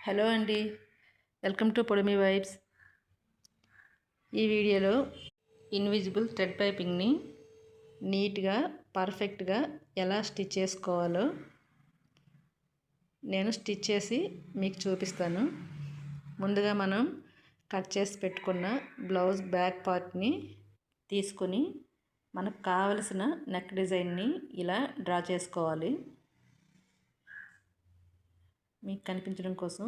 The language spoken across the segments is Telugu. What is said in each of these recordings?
హలో అండి, వెల్కమ్ టు పొడిమి వైబ్స్. ఈ వీడియోలో ఇన్విజిబుల్ థ్రెడ్ పైపింగ్ని నీట్గా పర్ఫెక్ట్గా ఎలా స్టిచ్ చేసుకోవాలో నేను స్టిచ్ చేసి మీకు చూపిస్తాను. ముందుగా మనం కట్ చేసి పెట్టుకున్న బ్లౌజ్ బ్యాక్ పార్ట్ని తీసుకొని మనకు కావలసిన నెక్ డిజైన్ని ఇలా డ్రా చేసుకోవాలి. మీకు కనిపించడం కోసం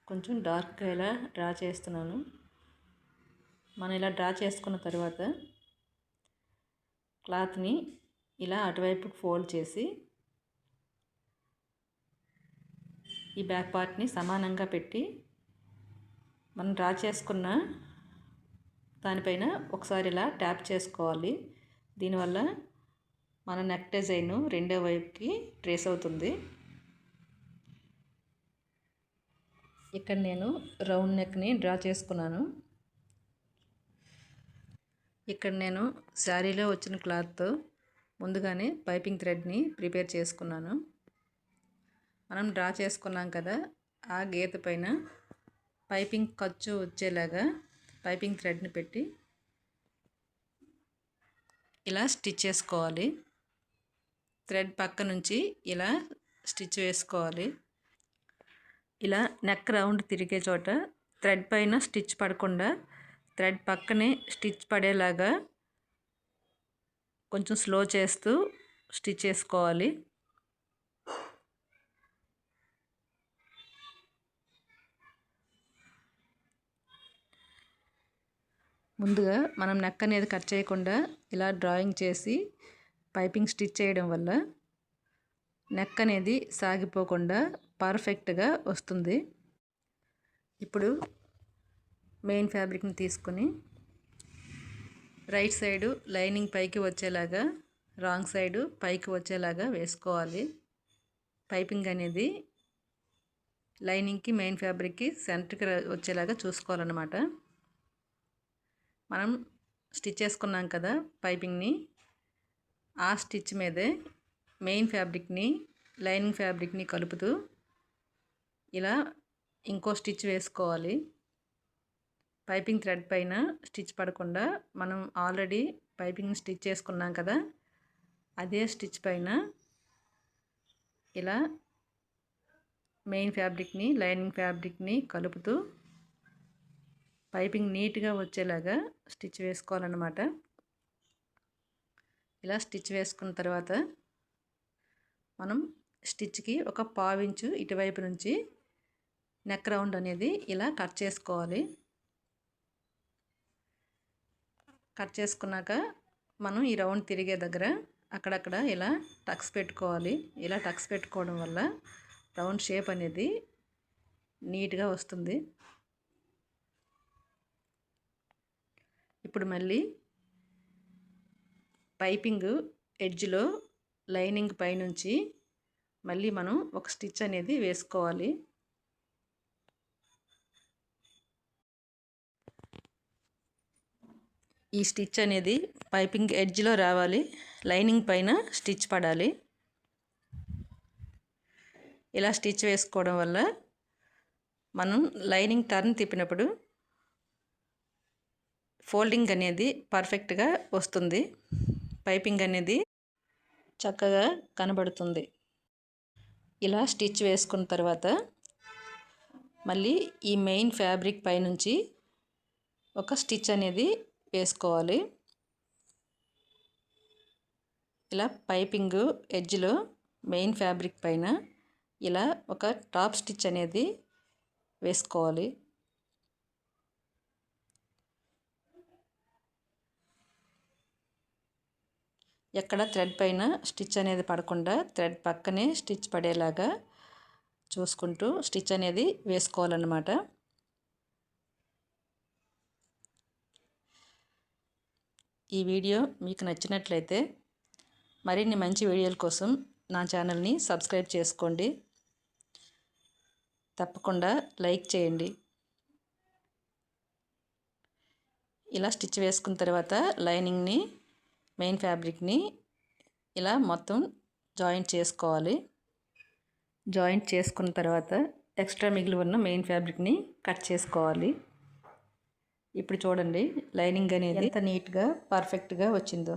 కొంచెం డార్క్గా ఇలా డ్రా చేస్తున్నాను. మనం ఇలా డ్రా చేసుకున్న తర్వాత క్లాత్ని ఇలా అటువైపుకి ఫోల్డ్ చేసి ఈ బ్యాక్ పార్ట్ని సమానంగా పెట్టి మనం డ్రా చేసుకున్న దానిపైన ఒకసారి ఇలా ట్యాప్ చేసుకోవాలి. దీనివల్ల మన నెక్ డిజైన్ రెండో వైపుకి ట్రేస్ అవుతుంది. ఇక్కడ నేను రౌండ్ నెక్ని డ్రా చేసుకున్నాను. ఇక్కడ నేను శారీలో వచ్చిన క్లాత్తో ముందుగానే పైపింగ్ థ్రెడ్ని ప్రిపేర్ చేసుకున్నాను. మనం డ్రా చేసుకున్నాం కదా, ఆ గీత పైన పైపింగ్ ఖర్చు వచ్చేలాగా పైపింగ్ థ్రెడ్ని పెట్టి ఇలా స్టిచ్ చేసుకోవాలి. థ్రెడ్ పక్క నుంచి ఇలా స్టిచ్ వేసుకోవాలి. ఇలా నెక్ రౌండ్ తిరిగే చోట థ్రెడ్ పైన స్టిచ్ పడకుండా థ్రెడ్ పక్కనే స్టిచ్ పడేలాగా కొంచెం స్లో చేస్తూ స్టిచ్ చేసుకోవాలి. ముందుగా మనం నెక్ అనేది కట్ చేయకుండా ఇలా డ్రాయింగ్ చేసి పైపింగ్ స్టిచ్ చేయడం వల్ల నెక్ అనేది సాగిపోకుండా పర్ఫెక్ట్గా వస్తుంది. ఇప్పుడు మెయిన్ ఫ్యాబ్రిక్ని తీసుకొని రైట్ సైడు లైనింగ్ పైకి వచ్చేలాగా, రాంగ్ సైడు పైకి వచ్చేలాగా వేసుకోవాలి. పైపింగ్ అనేది లైనింగ్కి మెయిన్ ఫ్యాబ్రిక్కి సెంటర్కి వచ్చేలాగా చూసుకోవాలన్నమాట. మనం స్టిచ్ చేసుకున్నాం కదా పైపింగ్ని, ఆ స్టిచ్ మీదే మెయిన్ ఫ్యాబ్రిక్ని లైనింగ్ ఫ్యాబ్రిక్ని కలుపుతూ ఇలా ఇంకో స్టిచ్ వేసుకోవాలి. పైపింగ్ థ్రెడ్ పైన స్టిచ్ పడకుండా మనం ఆల్రెడీ పైపింగ్ స్టిచ్ చేసుకున్నాం కదా, అదే స్టిచ్ పైన ఇలా మెయిన్ ఫ్యాబ్రిక్ని లైనింగ్ ఫ్యాబ్రిక్ని కలుపుతూ పైపింగ్ నీట్గా వచ్చేలాగా స్టిచ్ వేసుకోవాలన్నమాట. ఇలా స్టిచ్ వేసుకున్న తర్వాత మనం స్టిచ్కి ఒక పావించు ఇటువైపు నుంచి నెక్ రౌండ్ అనేది ఇలా కట్ చేసుకోవాలి. కట్ చేసుకున్నాక మనం ఈ రౌండ్ తిరిగే దగ్గర అక్కడక్కడ ఇలా టక్స్ పెట్టుకోవాలి. ఇలా టక్స్ పెట్టుకోవడం వల్ల రౌండ్ షేప్ అనేది నీట్గా వస్తుంది. ఇప్పుడు మళ్ళీ పైపింగ్ ఎడ్జ్లో లైనింగ్ పైనుంచి మళ్ళీ మనం ఒక స్టిచ్ అనేది వేసుకోవాలి. ఈ స్టిచ్ అనేది పైపింగ్ ఎడ్జ్లో రావాలి, లైనింగ్ పైన స్టిచ్ పడాలి. ఇలా స్టిచ్ వేసుకోవడం వల్ల మనం లైనింగ్ టర్న్ తిప్పినప్పుడు ఫోల్డింగ్ అనేది పర్ఫెక్ట్గా వస్తుంది. పైపింగ్ అనేది చక్కగా కనబడుతుంది. ఇలా స్టిచ్ వేసుకున్న తర్వాత మళ్ళీ ఈ మెయిన్ ఫ్యాబ్రిక్ పైనుంచి ఒక స్టిచ్ అనేది వేసుకోవాలి. ఇలా పైపింగ్ ఎడ్జ్లో మెయిన్ ఫ్యాబ్రిక్ పైన ఇలా ఒక టాప్ స్టిచ్ అనేది వేసుకోవాలి. ఎక్కడ థ్రెడ్ పైన స్టిచ్ అనేది పడకుండా థ్రెడ్ పక్కనే స్టిచ్ పడేలాగా చూసుకుంటూ స్టిచ్ అనేది వేసుకోవాలన్నమాట. ఈ వీడియో మీకు నచ్చినట్లయితే మరిన్ని మంచి వీడియోల కోసం నా ఛానల్ని సబ్స్క్రైబ్ చేసుకోండి. తప్పకుండా లైక్ చేయండి. ఇలా స్టిచ్ వేసుకున్న తర్వాత లైనింగ్ని మెయిన్ ఫ్యాబ్రిక్ని ఇలా మొత్తం జాయింట్ చేసుకోవాలి. జాయింట్ చేసుకున్న తర్వాత ఎక్స్ట్రా మిగిలి ఉన్న మెయిన్ ఫ్యాబ్రిక్ని కట్ చేసుకోవాలి. ఇప్పుడు చూడండి లైనింగ్ అనేది ఎంత నీట్గా పర్ఫెక్ట్గా వచ్చిందో.